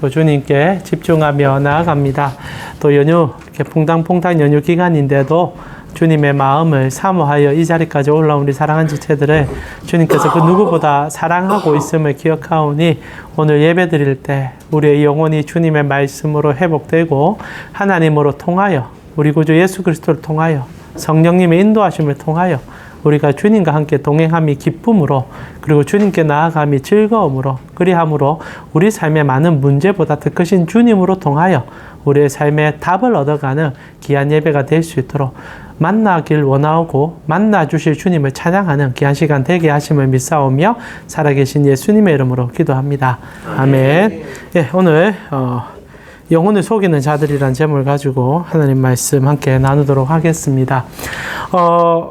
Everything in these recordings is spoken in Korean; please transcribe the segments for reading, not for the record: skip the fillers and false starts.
또 주님께 집중하며 나아갑니다. 또 연휴, 이렇게 퐁당퐁당 연휴 기간인데도 주님의 마음을 사모하여 이 자리까지 올라온 우리 사랑하는 지체들을 주님께서 그 누구보다 사랑하고 있음을 기억하오니 오늘 예배 드릴 때 우리의 영혼이 주님의 말씀으로 회복되고 하나님으로 통하여 우리 구주 예수 그리스도를 통하여 성령님의 인도하심을 통하여 우리가 주님과 함께 동행함이 기쁨으로 그리고 주님께 나아감이 즐거움으로 그리함으로 우리 삶의 많은 문제보다 더 크신 주님으로 통하여 우리의 삶의 답을 얻어가는 귀한 예배가 될 수 있도록 만나길 원하고 만나주실 주님을 찬양하는 귀한 시간 되게 하심을 믿사오며 살아계신 예수님의 이름으로 기도합니다. 아멘. 예, 오늘 영혼을 속이는 자들이란 제목을 가지고 하나님 말씀 함께 나누도록 하겠습니다.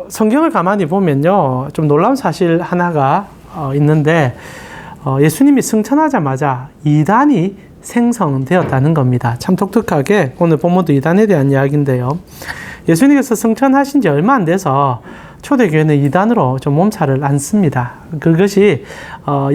성경을 가만히 보면요, 좀 놀라운 사실 하나가 있는데 예수님이 승천하자마자 이단이 생성되었다는 겁니다. 참 독특하게 오늘 본문도 이단에 대한 이야기인데요. 예수님께서 승천하신 지 얼마 안 돼서 초대교회는 이단으로 좀 몸살을 앓습니다. 그것이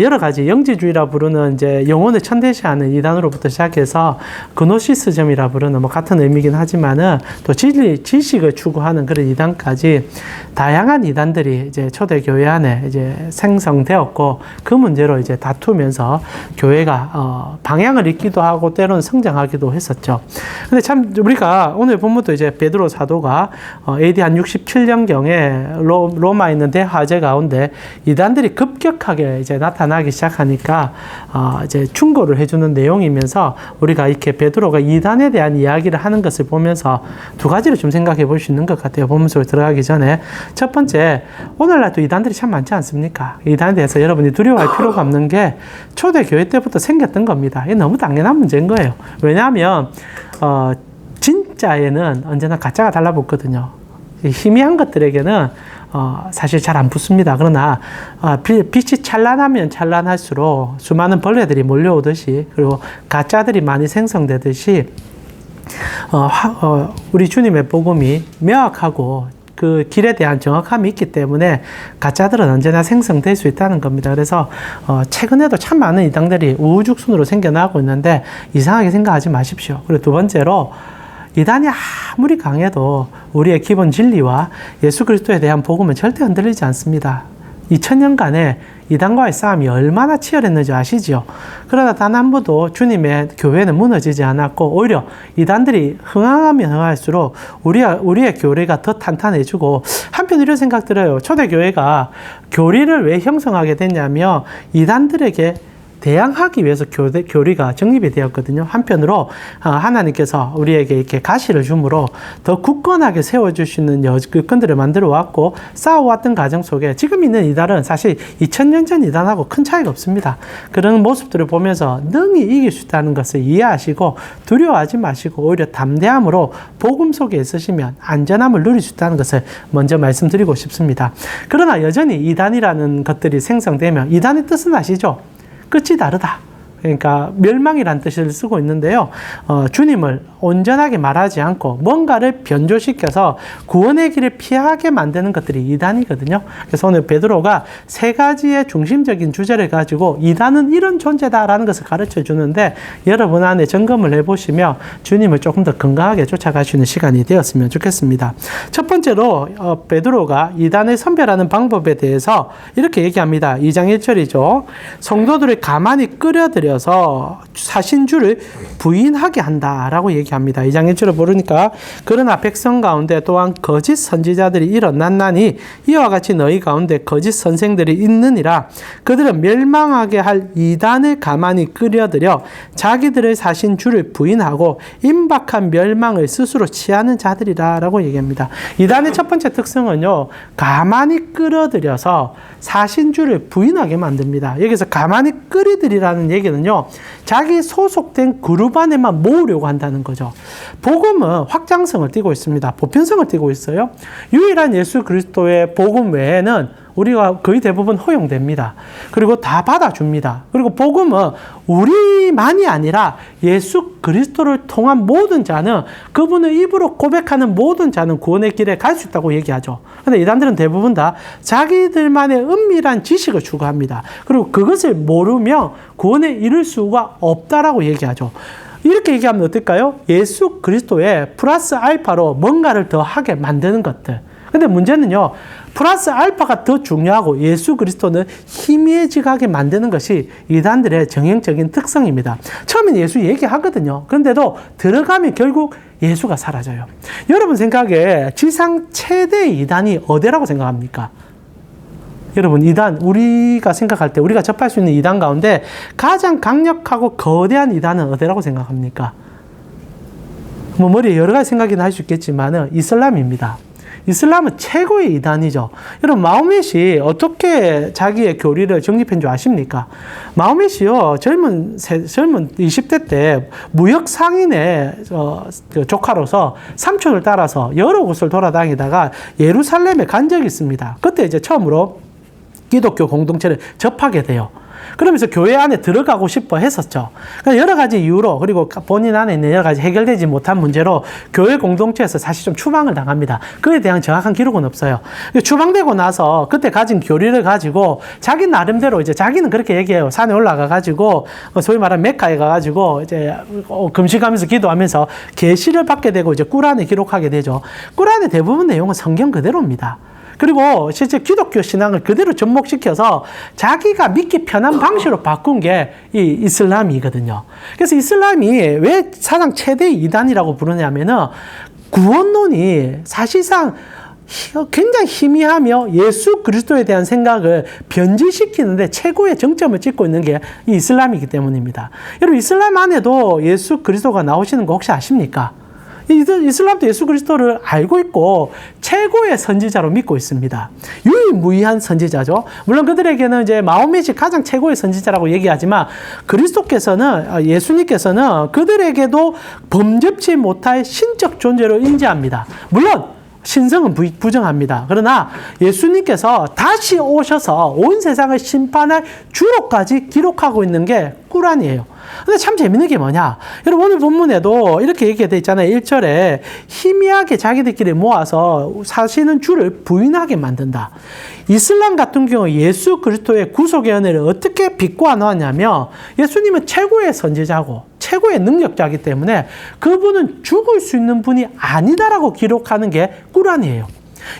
여러 가지 영지주의라 부르는 이제 영혼을 천대시하는 이단으로부터 시작해서 그노시스즘이라 부르는 뭐 같은 의미긴 하지만은 또 지식을 추구하는 그런 이단까지 다양한 이단들이 이제 초대교회 안에 이제 생성되었고 그 문제로 이제 다투면서 교회가 방향을 잃기도 하고 때로는 성장하기도 했었죠. 근데 참 우리가 오늘 본문도 이제 베드로 사도가 AD 한 67년경에 로마에 있는 대화재 가운데 이단들이 급격하게 이제 나타나기 시작하니까 이제 충고를 해주는 내용이면서 우리가 이렇게 베드로가 이단에 대한 이야기를 하는 것을 보면서 두 가지를 좀 생각해 볼 수 있는 것 같아요. 본문 속에 들어가기 전에 첫 번째, 오늘날 또 이단들이 참 많지 않습니까? 이단에 대해서 여러분이 두려워할 필요가 없는 게 초대교회 때부터 생겼던 겁니다. 이게 너무 당연한 문제인 거예요. 왜냐하면 진짜에는 언제나 가짜가 달라붙거든요. 희미한 것들에게는 사실 잘 안 붙습니다. 그러나 빛이 찬란하면 찬란할수록 수많은 벌레들이 몰려오듯이 그리고 가짜들이 많이 생성되듯이 우리 주님의 복음이 명확하고 그 길에 대한 정확함이 있기 때문에 가짜들은 언제나 생성될 수 있다는 겁니다. 그래서 최근에도 참 많은 이단들이 우후죽순으로 생겨나고 있는데 이상하게 생각하지 마십시오. 그리고 두 번째로 이단이 아무리 강해도 우리의 기본 진리와 예수 그리스도에 대한 복음은 절대 흔들리지 않습니다. 2000년간의 이단과의 싸움이 얼마나 치열했는지 아시죠? 그러나 단 한 번도 주님의 교회는 무너지지 않았고 오히려 이단들이 흥황하면 흥할수록 우리의 교리가 더 탄탄해지고 한편 이런 생각 들어요. 초대교회가 교리를 왜 형성하게 됐냐면 이단들에게 대항하기 위해서 교리가 정립이 되었거든요. 한편으로 하나님께서 우리에게 이렇게 가시를 주므로 더 굳건하게 세워주시는 여건들을 만들어 왔고 싸워왔던 과정 속에 지금 있는 이단은 사실 2000년 전 이단하고 큰 차이가 없습니다. 그런 모습들을 보면서 능히 이길 수 있다는 것을 이해하시고 두려워하지 마시고 오히려 담대함으로 복음 속에 있으시면 안전함을 누릴 수 있다는 것을 먼저 말씀드리고 싶습니다. 그러나 여전히 이단이라는 것들이 생성되면 이단의 뜻은 아시죠? 끝이 다르다. 그러니까 멸망이란 뜻을 쓰고 있는데요. 주님을 온전하게 말하지 않고 뭔가를 변조시켜서 구원의 길을 피하게 만드는 것들이 이단이거든요. 그래서 오늘 베드로가 세 가지의 중심적인 주제를 가지고 이단은 이런 존재다라는 것을 가르쳐 주는데 여러분 안에 점검을 해보시며 주님을 조금 더 건강하게 쫓아갈 수 있는 시간이 되었으면 좋겠습니다. 첫 번째로 베드로가 이단을 선별하는 방법에 대해서 이렇게 얘기합니다. 2장 1절이죠. 성도들을 가만히 끌어들여서 사신주를 부인하게 한다라고 얘기합니다. 2장 1절을 보니까 그러나 백성 가운데 또한 거짓 선지자들이 일어났나니 이와 같이 너희 가운데 거짓 선생들이 있느니라. 그들은 멸망하게 할 이단을 가만히 끌어들여 자기들의 사신주를 부인하고 임박한 멸망을 스스로 취하는 자들이라 라고 얘기합니다. 이단의 첫 번째 특성은요, 가만히 끌어들여서 사신주를 부인하게 만듭니다. 여기서 가만히 끌어들이라는 얘기는요, 자기 소속된 그룹 안에만 모으려고 한다는 거죠. 복음은 확장성을 띠고 있습니다. 보편성을 띠고 있어요. 유일한 예수 그리스도의 복음 외에는 우리가 거의 대부분 허용됩니다. 그리고 다 받아줍니다. 그리고 복음은 우리만이 아니라 예수 그리스도를 통한 모든 자는, 그분을 입으로 고백하는 모든 자는 구원의 길에 갈 수 있다고 얘기하죠. 그런데 이단들은 대부분 다 자기들만의 은밀한 지식을 추구합니다. 그리고 그것을 모르면 구원에 이를 수가 없다라고 얘기하죠. 이렇게 얘기하면 어떨까요? 예수 그리스도에 플러스 알파로 뭔가를 더 하게 만드는 것들. 근데 문제는요, 플러스 알파가 더 중요하고 예수 그리스도는 희미해지게 만드는 것이 이단들의 정형적인 특성입니다. 처음엔 예수 얘기하거든요. 그런데도 들어가면 결국 예수가 사라져요. 여러분 생각에 지상 최대 이단이 어디라고 생각합니까? 여러분, 이단, 우리가 생각할 때 우리가 접할 수 있는 이단 가운데 가장 강력하고 거대한 이단은 어디라고 생각합니까? 뭐 머리에 여러 가지 생각이 날 수 있겠지만 이슬람입니다. 이슬람은 최고의 이단이죠. 여러분, 마호멧이 어떻게 자기의 교리를 정립한 줄 아십니까? 마호멧이요, 젊은 20대 때 무역 상인의 조카로서 삼촌을 따라서 여러 곳을 돌아다니다가 예루살렘에 간 적이 있습니다. 그때 이제 처음으로 기독교 공동체를 접하게 돼요. 그러면서 교회 안에 들어가고 싶어 했었죠. 여러 가지 이유로, 그리고 본인 안에 있는 여러 가지 해결되지 못한 문제로 교회 공동체에서 사실 좀 추방을 당합니다. 그에 대한 정확한 기록은 없어요. 추방되고 나서 그때 가진 교리를 가지고 자기 나름대로 이제 자기는 그렇게 얘기해요. 산에 올라가가지고 소위 말하는 메카에 가가지고 이제 금식하면서 기도하면서 계시를 받게 되고 이제 꾸란에 기록하게 되죠. 꾸란의 대부분 내용은 성경 그대로입니다. 그리고 실제 기독교 신앙을 그대로 접목시켜서 자기가 믿기 편한 방식으로 바꾼 게 이 이슬람이거든요. 그래서 이슬람이 왜 사상 최대 이단이라고 부르냐면은 구원론이 사실상 굉장히 희미하며 예수 그리스도에 대한 생각을 변질시키는데 최고의 정점을 찍고 있는 게 이 이슬람이기 때문입니다. 여러분, 이슬람 안에도 예수 그리스도가 나오시는 거 혹시 아십니까? 이슬람도 예수 그리스도를 알고 있고 최고의 선지자로 믿고 있습니다. 유일무이한 선지자죠. 물론 그들에게는 이제 마호멧이 가장 최고의 선지자라고 얘기하지만 예수님께서는 그들에게도 범접치 못할 신적 존재로 인지합니다. 물론 신성은 부정합니다. 그러나 예수님께서 다시 오셔서 온 세상을 심판할 주로까지 기록하고 있는 게 꾸란이에요. 근데 참 재밌는 게 뭐냐? 여러분, 오늘 본문에도 이렇게 얘기되어 있잖아요. 1절에 희미하게 자기들끼리 모아서 사시는 주를 부인하게 만든다. 이슬람 같은 경우 예수 그리스도의 구속의 은혜를 어떻게 비꼬아 놓았냐면, 예수님은 최고의 선지자고 최고의 능력자이기 때문에 그분은 죽을 수 있는 분이 아니다라고 기록하는 게 꾸란이에요.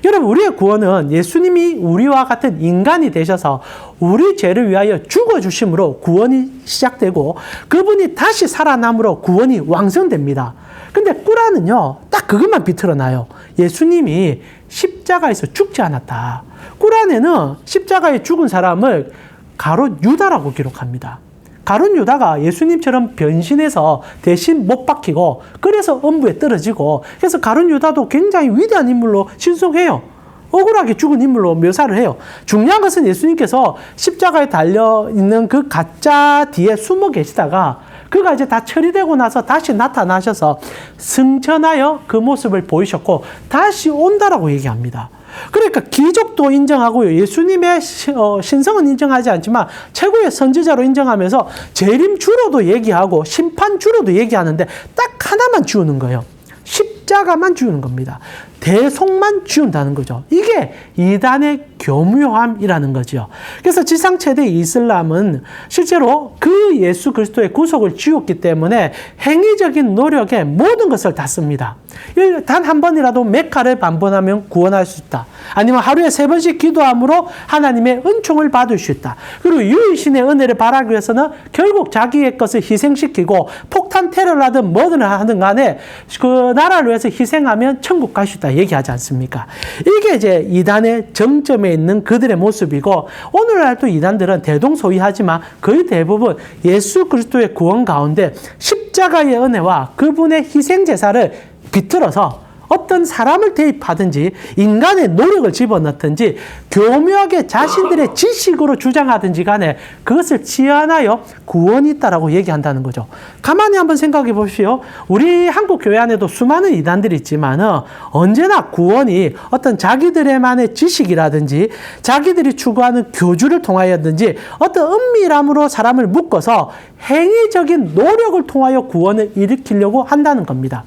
여러분, 우리의 구원은 예수님이 우리와 같은 인간이 되셔서 우리 죄를 위하여 죽어주심으로 구원이 시작되고 그분이 다시 살아남으로 구원이 완성됩니다. 근데 꾸란은요, 딱 그것만 비틀어놔요. 예수님이 십자가에서 죽지 않았다. 꾸란에는 십자가에 죽은 사람을 가롯 유다라고 기록합니다. 가룟 유다가 예수님처럼 변신해서 대신 못 박히고 그래서 음부에 떨어지고, 그래서 가룟 유다도 굉장히 위대한 인물로 신성해요. 억울하게 죽은 인물로 묘사를 해요. 중요한 것은 예수님께서 십자가에 달려있는 그 가짜 뒤에 숨어 계시다가 그가 이제 다 처리되고 나서 다시 나타나셔서 승천하여 그 모습을 보이셨고 다시 온다라고 얘기합니다. 그러니까 기적도 인정하고요. 예수님의 신성은 인정하지 않지만 최고의 선지자로 인정하면서 재림주로도 얘기하고 심판주로도 얘기하는데 딱 하나만 지우는 거예요. 십자가만 지우는 겁니다. 대속만 지운다는 거죠. 이게 이단의 교묘함이라는 거죠. 그래서 지상 최대 이슬람은 실제로 그 예수 그리스도의 구속을 지웠기 때문에 행위적인 노력에 모든 것을 다 씁니다. 단 한 번이라도 메카를 반번하면 구원할 수 있다. 아니면 하루에 3번씩 기도함으로 하나님의 은총을 받을 수 있다. 그리고 유일신의 은혜를 바라기 위해서는 결국 자기의 것을 희생시키고 폭탄 테러를 하든 뭐든 하든 간에 그 나라를 위해서 희생하면 천국 갈 수 있다 얘기하지 않습니까? 이게 이제 이단의 정점에 있는 그들의 모습이고, 오늘날도 이단들은 대동소이하지만 거의 대부분 예수 그리스도의 구원 가운데 십자가의 은혜와 그분의 희생제사를 비틀어서 어떤 사람을 대입하든지 인간의 노력을 집어넣든지 교묘하게 자신들의 지식으로 주장하든지 간에 그것을 치환하여 구원이 있다라고 얘기한다는 거죠. 가만히 한번 생각해 보십시오. 우리 한국 교회 안에도 수많은 이단들이 있지만 언제나 구원이 어떤 자기들의만의 지식이라든지 자기들이 추구하는 교주를 통하여든지 어떤 은밀함으로 사람을 묶어서 행위적인 노력을 통하여 구원을 일으키려고 한다는 겁니다.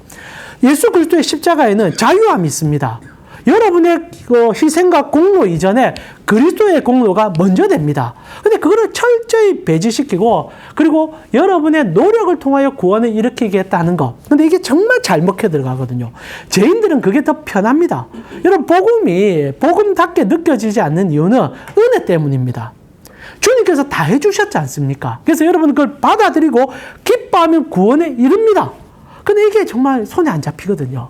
예수 그리스도의 십자가에는 자유함이 있습니다. 여러분의 희생과 공로 이전에 그리스도의 공로가 먼저 됩니다. 근데 그거를 철저히 배제시키고 그리고 여러분의 노력을 통하여 구원을 일으키겠다는 거. 근데 이게 정말 잘 먹혀 들어가거든요. 죄인들은 그게 더 편합니다. 여러분 복음이 복음답게 느껴지지 않는 이유는 은혜 때문입니다. 주님께서 다 해주셨지 않습니까? 그래서 여러분 그걸 받아들이고 기뻐하면 구원에 이릅니다. 근데 이게 정말 손에 안 잡히거든요.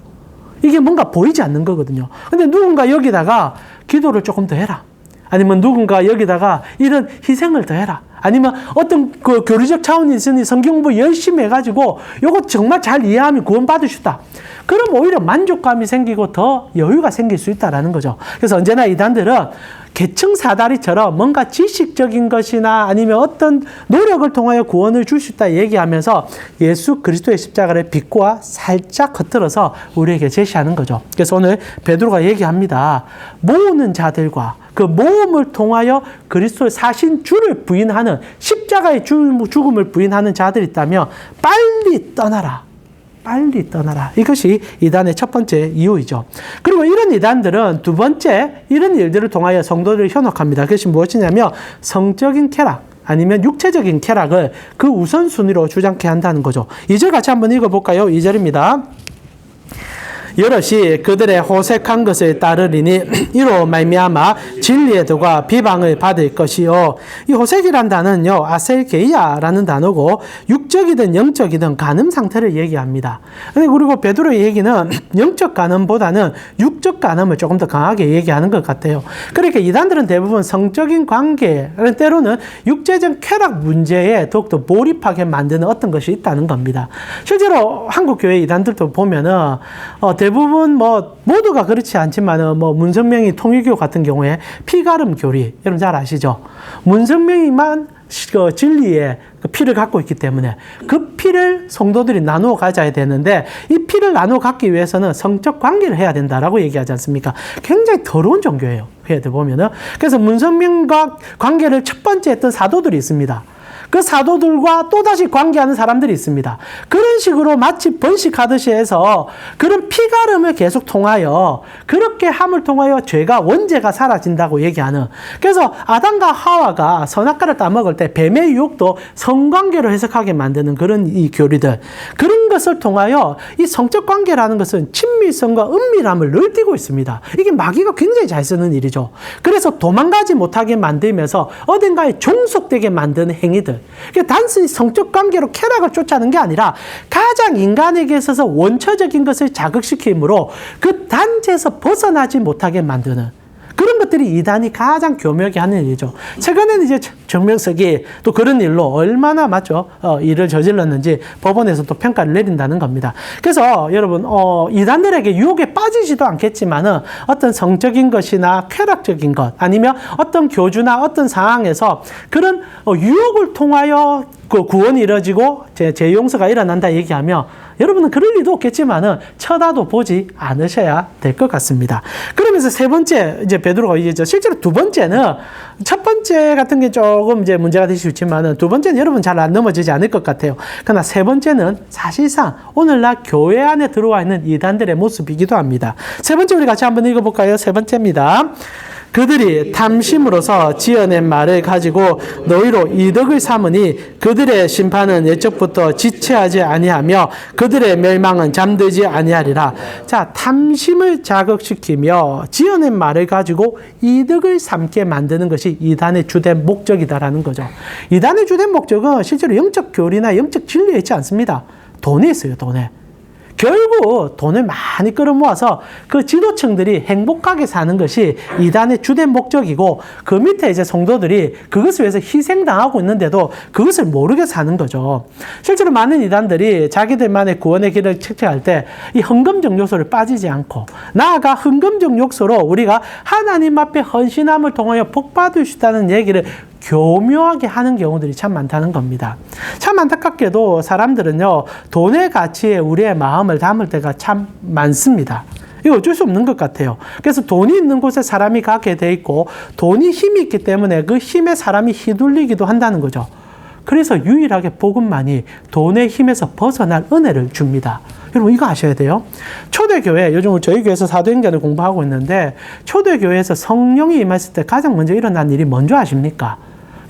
이게 뭔가 보이지 않는 거거든요. 근데 누군가 여기다가 기도를 조금 더 해라. 아니면 누군가 여기다가 이런 희생을 더 해라. 아니면 어떤 그 교리적 차원이 있으니 성경 공부 열심히 해가지고 요거 정말 잘 이해하면 구원받을 수 있다. 그럼 오히려 만족감이 생기고 더 여유가 생길 수 있다는 거죠. 그래서 언제나 이단들은 계층 사다리처럼 뭔가 지식적인 것이나 아니면 어떤 노력을 통하여 구원을 줄 수 있다 얘기하면서 예수 그리스도의 십자가를 비꼬아 살짝 겉들어서 우리에게 제시하는 거죠. 그래서 오늘 베드로가 얘기합니다. 모으는 자들과 그 모험을 통하여 그리스도의 사신 주를 부인하는 십자가의 죽음을 부인하는 자들이 있다면 빨리 떠나라. 빨리 떠나라. 이것이 이단의 첫 번째 이유이죠. 그리고 이런 이단들은 두 번째 이런 일들을 통하여 성도들을 현혹합니다. 그것이 무엇이냐면 성적인 쾌락 아니면 육체적인 쾌락을 그 우선순위로 주장케 한다는 거죠. 2절 같이 한번 읽어볼까요? 2절입니다. 여럿이 그들의 호색한 것을 따르리니 이로 말미암아 진리의 도가 비방을 받을 것이요. 이 호색이란 단어는요, 아셀게이아라는 단어고 육적이든 영적이든 간음 상태를 얘기합니다. 그리고 베드로의 얘기는 영적 간음보다는 육적 간음을 조금 더 강하게 얘기하는 것 같아요. 그러니까 이단들은 대부분 성적인 관계, 때로는 육체적 쾌락 문제에 더욱더 몰입하게 만드는 어떤 것이 있다는 겁니다. 실제로 한국 교회 이단들도 보면은 대부분 모두가 그렇지 않지만 문선명이 통일교 같은 경우에 피가름 교리 여러분 잘 아시죠? 문선명이만 그 진리의 그 피를 갖고 있기 때문에 그 피를 성도들이 나누어 가져야 되는데 이 피를 나누어 갖기 위해서는 성적 관계를 해야 된다라고 얘기하지 않습니까? 굉장히 더러운 종교예요. 회에 보면은. 그래서 문선명과 관계를 첫 번째 했던 사도들이 있습니다. 그 사도들과 또다시 관계하는 사람들이 있습니다. 그런 식으로 마치 번식하듯이 해서 그런 피가름을 계속 통하여 그렇게 함을 통하여 죄가 원죄가 사라진다고 얘기하는, 그래서 아담과 하와가 선악과를 따먹을 때 뱀의 유혹도 성관계로 해석하게 만드는 그런 이 교리들, 그런 것을 통하여 이 성적 관계라는 것은 친밀성과 은밀함을 늘 띄고 있습니다. 이게 마귀가 굉장히 잘 쓰는 일이죠. 그래서 도망가지 못하게 만들면서 어딘가에 종속되게 만드는 행위들, 단순히 성적 관계로 쾌락을 쫓아는 게 아니라 가장 인간에게 있어서 원초적인 것을 자극시키므로 그 단체에서 벗어나지 못하게 만드는 그런 것들이 이단이 가장 교묘하게 하는 일이죠. 최근에는 이제 정명석이 또 그런 일로 얼마나 일을 저질렀는지 법원에서 또 평가를 내린다는 겁니다. 그래서 여러분 이단들에게 유혹에 빠지지도 않겠지만은 어떤 성적인 것이나 쾌락적인 것 아니면 어떤 교주나 어떤 상황에서 그런 유혹을 통하여 그 구원이 이루어지고 재용서가 일어난다 얘기하며 여러분은 그럴 리도 없겠지만은 쳐다도 보지 않으셔야 될 것 같습니다. 그러면서 세 번째 이제 베드로가 이제 실제로 두 번째는 첫 번째 같은 게 조금 이제 문제가 될 수 있지만은 두 번째는 여러분 잘 안 넘어지지 않을 것 같아요. 그러나 세 번째는 사실상 오늘날 교회 안에 들어와 있는 이단들의 모습이기도 합니다. 세 번째 우리 같이 한번 읽어볼까요? 세 번째입니다. 그들이 탐심으로서 지어낸 말을 가지고 너희로 이득을 삼으니 그들의 심판은 예적부터 지체하지 아니하며 그들의 멸망은 잠들지 아니하리라. 자, 탐심을 자극시키며 지어낸 말을 가지고 이득을 삼게 만드는 것이 이단의 주된 목적이다라는 거죠. 이단의 주된 목적은 실제로 영적 교리나 영적 진리에 있지 않습니다. 돈에 있어요, 돈에. 결국 돈을 많이 끌어모아서 그 지도층들이 행복하게 사는 것이 이단의 주된 목적이고 그 밑에 이제 성도들이 그것을 위해서 희생당하고 있는데도 그것을 모르게 사는 거죠. 실제로 많은 이단들이 자기들만의 구원의 길을 채택할 때 이 헌금적 요소를 빠지지 않고 나아가 헌금적 요소로 우리가 하나님 앞에 헌신함을 통하여 복 받을 수 있다는 얘기를 교묘하게 하는 경우들이 참 많다는 겁니다. 참 안타깝게도 사람들은요, 돈의 가치에 우리의 마음을 담을 때가 참 많습니다. 이거 어쩔 수 없는 것 같아요. 그래서 돈이 있는 곳에 사람이 가게 돼 있고 돈이 힘이 있기 때문에 그 힘에 사람이 휘둘리기도 한다는 거죠. 그래서 유일하게 복음만이 돈의 힘에서 벗어날 은혜를 줍니다. 여러분 이거 아셔야 돼요. 초대교회, 요즘 저희 교회에서 사도행전을 공부하고 있는데 초대교회에서 성령이 임했을 때 가장 먼저 일어난 일이 뭔지 아십니까?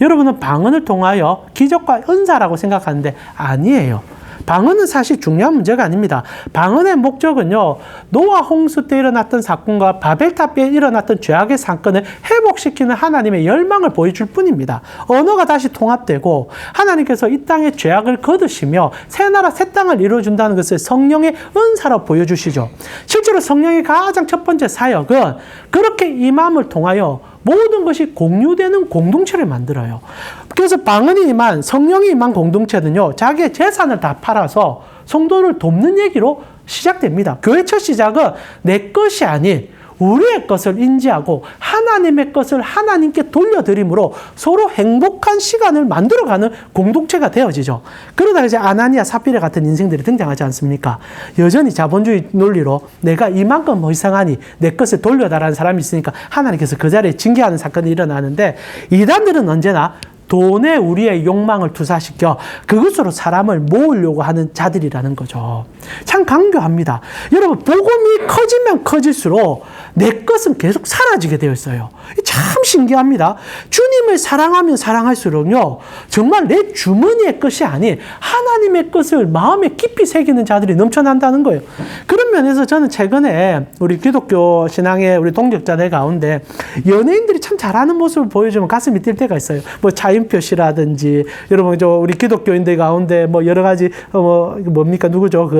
여러분은 방언을 통하여 기적과 은사라고 생각하는데 아니에요. 방언은 사실 중요한 문제가 아닙니다. 방언의 목적은요, 노아 홍수 때 일어났던 사건과 바벨탑에 일어났던 죄악의 사건을 회복시키는 하나님의 열망을 보여줄 뿐입니다. 언어가 다시 통합되고 하나님께서 이 땅의 죄악을 거두시며 새 나라 새 땅을 이루어준다는 것을 성령의 은사로 보여주시죠. 실제로 성령의 가장 첫 번째 사역은 그렇게 임함을 통하여 모든 것이 공유되는 공동체를 만들어요. 그래서 방언이 임한, 성령이 임한 공동체는요, 자기의 재산을 다 팔아서 성도를 돕는 얘기로 시작됩니다. 교회 첫 시작은 내 것이 아닌 우리의 것을 인지하고 하나님의 것을 하나님께 돌려드림으로 서로 행복한 시간을 만들어가는 공동체가 되어지죠. 그러다가 이제 아나니아, 사피라 같은 인생들이 등장하지 않습니까? 여전히 자본주의 논리로 내가 이만큼 이상하니 내 것을 돌려달라는 사람이 있으니까 하나님께서 그 자리에 징계하는 사건이 일어나는데 이단들은 언제나 돈에 우리의 욕망을 투사시켜 그것으로 사람을 모으려고 하는 자들이라는 거죠. 참 강교합니다. 여러분, 복음이 커지면 커질수록 내 것은 계속 사라지게 되어 있어요. 참 신기합니다. 주님을 사랑하면 사랑할수록요, 정말 내 주머니의 것이 아닌 하나님의 것을 마음에 깊이 새기는 자들이 넘쳐난다는 거예요. 그런 면에서 저는 최근에 우리 기독교 신앙의 우리 동역자들 가운데 연예인들이 참 잘하는 모습을 보여주면 가슴이 뛸 때가 있어요. 뭐 차인표 씨라든지, 여러분 우리 기독교인들 가운데 뭐 여러 가지 뭡니까 누구죠?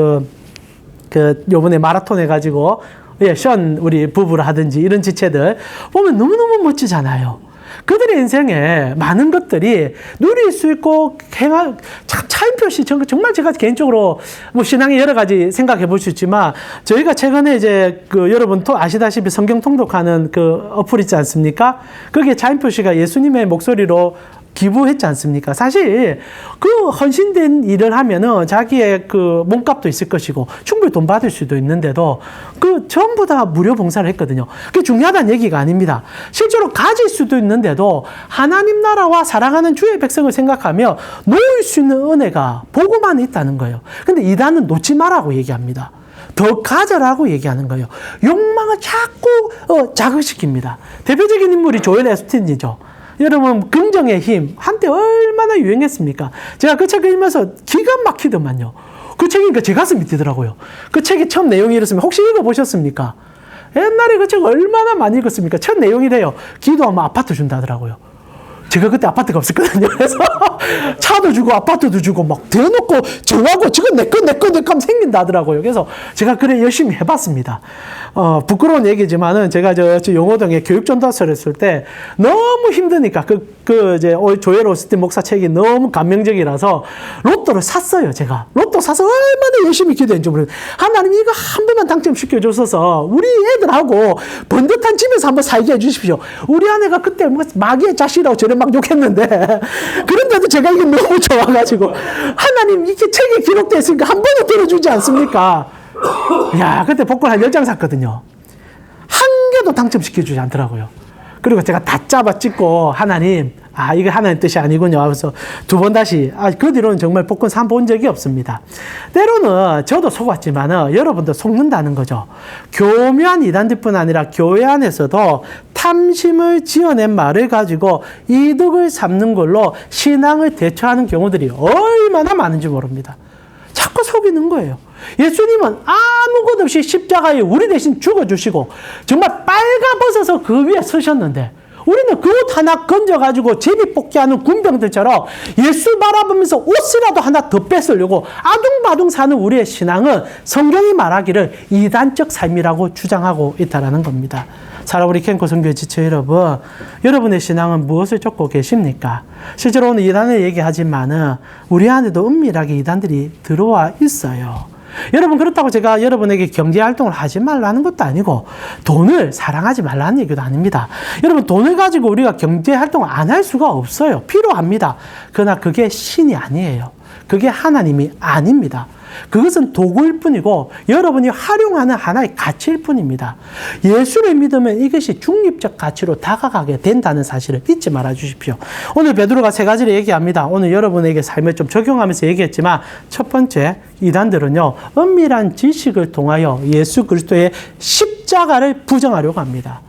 요번에 마라톤 해가지고 션 우리 부부를 하든지 이런 지체들 보면 너무너무 멋지잖아요. 그들의 인생에 많은 것들이 누릴 수 있고 참 차인표 씨 정말 제가 개인적으로 뭐 신앙의 여러 가지 생각해 볼 수 있지만 저희가 최근에 이제 여러분 아시다시피 성경 통독하는 어플 있지 않습니까? 거기에 차인표 씨가 예수님의 목소리로 기부했지 않습니까? 사실 헌신된 일을 하면은 자기의 몸값도 있을 것이고 충분히 돈 받을 수도 있는데도 전부 다 무료 봉사를 했거든요. 그게 중요하다는 얘기가 아닙니다. 실제로 가질 수도 있는데도 하나님 나라와 사랑하는 주의 백성을 생각하며 놓을 수 있는 은혜가 복음 안에 있다는 거예요. 근데 이단은 놓지 말라고 얘기합니다. 더 가져라고 얘기하는 거예요. 욕망을 자꾸 자극시킵니다. 대표적인 인물이 조엘 에스틴이죠. 여러분, 긍정의 힘 한때 얼마나 유행했습니까? 제가 그 책을 읽으면서 기가 막히더만요. 그 책이니까 제 가슴이 뛰더라고요. 그 책의 첫 내용이 이렇습니다. 혹시 읽어보셨습니까? 옛날에 그 책 얼마나 많이 읽었습니까? 첫 내용이래요. 기도하면 아파트 준다더라고요. 제가 그때 아파트가 없었거든요. 그래서 차도 주고 아파트도 주고 막 대놓고 정하고 지금 내 거 하면 생긴다 하더라고요. 그래서 제가 그래 열심히 해봤습니다. 부끄러운 얘기지만은 제가 저 용호동에 교육전도서를 했을 때 너무 힘드니까 이제 조엘 오스틴 목사 책이 너무 감명적이라서 로또를 샀어요. 제가 로또 사서 얼마나 열심히 기도했는지 모르겠어요. 하나님 이거 한 번만 당첨시켜줬어서 우리 애들하고 번듯한 집에서 한번 살게 해주십시오. 우리 아내가 그때 마귀의 자식이라고 저를 막 욕했는데 그런데도 제가 이게 너무 좋아가지고 하나님 이게 책에 기록되어 있으니까 한 번은 들어주지 않습니까? 야, 그때 복권 한 10장 샀거든요. 한 개도 당첨시켜주지 않더라고요. 그리고 제가 다 잡아 찍고 하나님, 이거 하나님 뜻이 아니군요 하면서 두 번 다시, 그 뒤로는 정말 복권 사본 적이 없습니다. 때로는 저도 속았지만 여러분도 속는다는 거죠. 교묘한 이단들뿐 아니라 교회 안에서도 탐심을 지어낸 말을 가지고 이득을 삼는 걸로 신앙을 대처하는 경우들이 얼마나 많은지 모릅니다. 자꾸 속이는 거예요. 예수님은 아무것 없이 십자가에 우리 대신 죽어주시고 정말 빨가벗어서 그 위에 서셨는데 우리는 그 옷 하나 건져가지고 제비뽑기하는 군병들처럼 예수 바라보면서 옷이라도 하나 더 뺏으려고 아둥바둥 사는 우리의 신앙은 성경이 말하기를 이단적 삶이라고 주장하고 있다는 겁니다. 사랑하는 우리 캠코 선교회 지체 여러분, 여러분의 신앙은 무엇을 쫓고 계십니까? 실제로 오늘 이단을 얘기하지만은 우리 안에도 은밀하게 이단들이 들어와 있어요. 여러분, 그렇다고 제가 여러분에게 경제활동을 하지 말라는 것도 아니고 돈을 사랑하지 말라는 얘기도 아닙니다. 여러분, 돈을 가지고 우리가 경제활동을 안 할 수가 없어요. 필요합니다. 그러나 그게 신이 아니에요. 그게 하나님이 아닙니다. 그것은 도구일 뿐이고 여러분이 활용하는 하나의 가치일 뿐입니다. 예수를 믿으면 이것이 중립적 가치로 다가가게 된다는 사실을 잊지 말아 주십시오. 오늘 베드로가 세 가지를 얘기합니다. 오늘 여러분에게 삶을 좀 적용하면서 얘기했지만 첫 번째, 이단들은요, 은밀한 지식을 통하여 예수 그리스도의 십자가를 부정하려고 합니다.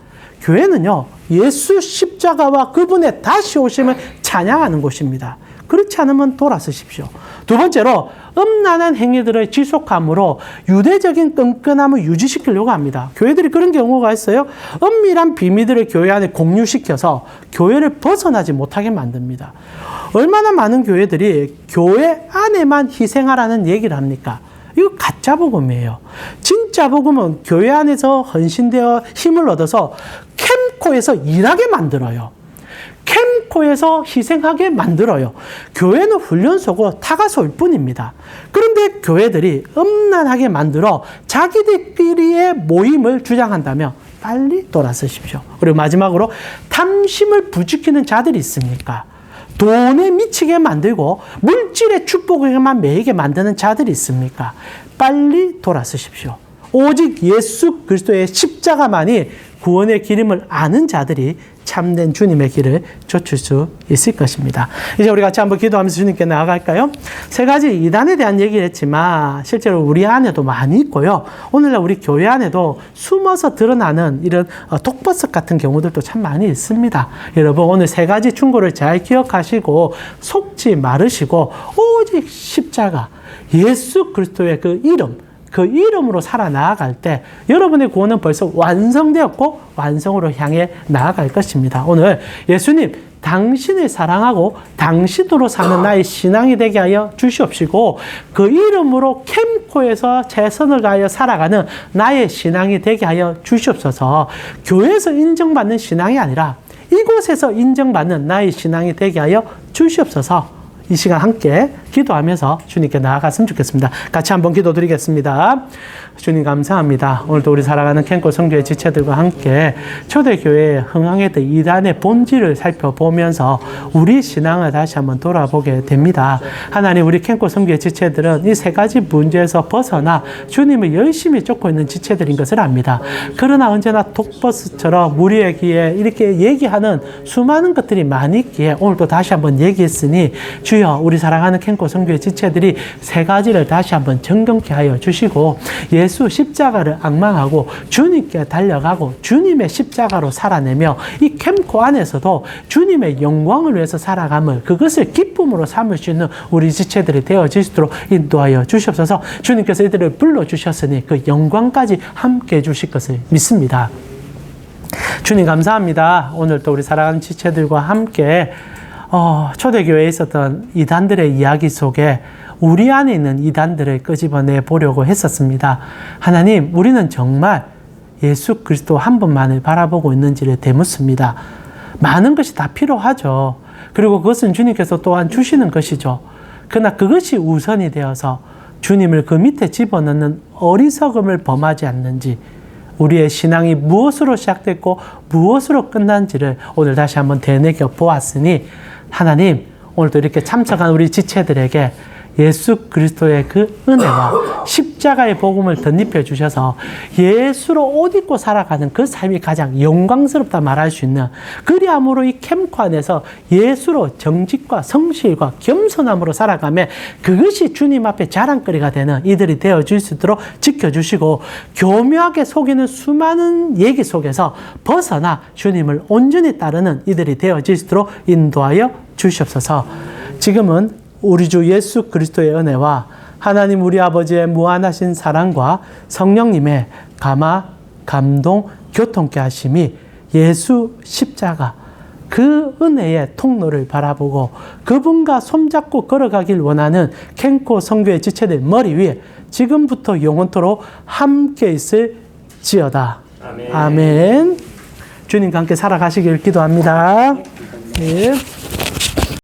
교회는요, 예수 십자가와 그분의 다시 오심을 찬양하는 곳입니다. 그렇지 않으면 돌아서십시오. 두 번째로, 음란한 행위들을 지속함으로 유대적인 끈끈함을 유지시키려고 합니다. 교회들이 그런 경우가 있어요. 은밀한 비밀들을 교회 안에 공유시켜서 교회를 벗어나지 못하게 만듭니다. 얼마나 많은 교회들이 교회 안에만 희생하라는 얘기를 합니까? 이거 가짜 복음이에요. 진짜 복음은 교회 안에서 헌신되어 힘을 얻어서 캠코에서 일하게 만들어요. 캠코에서 희생하게 만들어요. 교회는 훈련소고 타가소일 뿐입니다. 그런데 교회들이 음란하게 만들어 자기들끼리의 모임을 주장한다면 빨리 돌아서십시오. 그리고 마지막으로, 탐심을 부추기는 자들이 있습니까? 돈에 미치게 만들고 물질의 축복에만 매이게 만드는 자들이 있습니까? 빨리 돌아서십시오. 오직 예수 그리스도의 십자가만이 구원의 길임을 아는 자들이 참된 주님의 길을 쫓을 수 있을 것입니다. 이제 우리 같이 한번 기도하면서 주님께 나아갈까요? 세 가지 이단에 대한 얘기를 했지만 실제로 우리 안에도 많이 있고요. 오늘날 우리 교회 안에도 숨어서 드러나는 이런 독버섯 같은 경우들도 참 많이 있습니다. 여러분, 오늘 세 가지 충고를 잘 기억하시고 속지 마르시고 오직 십자가, 예수 그리스도의 그 이름, 그 이름으로 살아나아갈 때 여러분의 구원은 벌써 완성되었고 완성으로 향해 나아갈 것입니다. 오늘 예수님, 당신을 사랑하고 당신으로 사는 나의 신앙이 되게 하여 주시옵시고 그 이름으로 캠코에서 최선을 다하여 살아가는 나의 신앙이 되게 하여 주시옵소서. 교회에서 인정받는 신앙이 아니라 이곳에서 인정받는 나의 신앙이 되게 하여 주시옵소서. 이 시간 함께 기도하면서 주님께 나아갔으면 좋겠습니다. 같이 한번 기도드리겠습니다. 주님 감사합니다. 오늘도 우리 살아가는 캠코 성교회 지체들과 함께 초대교회에 흥황했던 이단의 본질을 살펴보면서 우리 신앙을 다시 한번 돌아보게 됩니다. 하나님, 우리 캠코 성교회 지체들은 이 세 가지 문제에서 벗어나 주님을 열심히 쫓고 있는 지체들인 것을 압니다. 그러나 언제나 독버스처럼 우리의 귀에 이렇게 얘기하는 수많은 것들이 많이 있기에 오늘도 다시 한번 얘기했으니 주여, 우리 사랑하는 캠코 성교회 지체들이 세 가지를 다시 한번 정경케 하여 주시고 예수 십자가를 앙망하고 주님께 달려가고 주님의 십자가로 살아내며 이 캠코 안에서도 주님의 영광을 위해서 살아감을, 그것을 기쁨으로 삼을 수 있는 우리 지체들이 되어질 수 있도록 인도하여 주시옵소서. 주님께서 이들을 불러주셨으니 그 영광까지 함께 해주실 것을 믿습니다. 주님 감사합니다. 오늘 또 우리 사랑하는 지체들과 함께 초대교회에 있었던 이단들의 이야기 속에 우리 안에 있는 이단들을 끄집어내 보려고 했었습니다. 하나님, 우리는 정말 예수 그리스도 한 분만을 바라보고 있는지를 되묻습니다. 많은 것이 다 필요하죠. 그리고 그것은 주님께서 또한 주시는 것이죠. 그러나 그것이 우선이 되어서 주님을 그 밑에 집어넣는 어리석음을 범하지 않는지, 우리의 신앙이 무엇으로 시작됐고 무엇으로 끝난지를 오늘 다시 한번 되새겨 보았으니 하나님, 오늘도 이렇게 참석한 우리 지체들에게 예수 그리스도의 그 은혜와 십자가의 복음을 덧입혀 주셔서 예수로 옷 입고 살아가는 그 삶이 가장 영광스럽다 말할 수 있는, 그리함으로 이 캠코 안에서 예수로 정직과 성실과 겸손함으로 살아가며 그것이 주님 앞에 자랑거리가 되는 이들이 되어줄 수 있도록 지켜주시고, 교묘하게 속이는 수많은 얘기 속에서 벗어나 주님을 온전히 따르는 이들이 되어질 수 있도록 인도하여 주시옵소서. 지금은 우리 주 예수 그리스도의 은혜와 하나님 우리 아버지의 무한하신 사랑과 성령님의 감화, 감동, 교통케 하심이 예수 십자가, 그 은혜의 통로를 바라보고 그분과 손잡고 걸어가길 원하는 켄코 선교의 지체들 머리 위에 지금부터 영원토록 함께 있을 지어다. 아멘. 아멘. 주님과 함께 살아가시길 기도합니다. 네.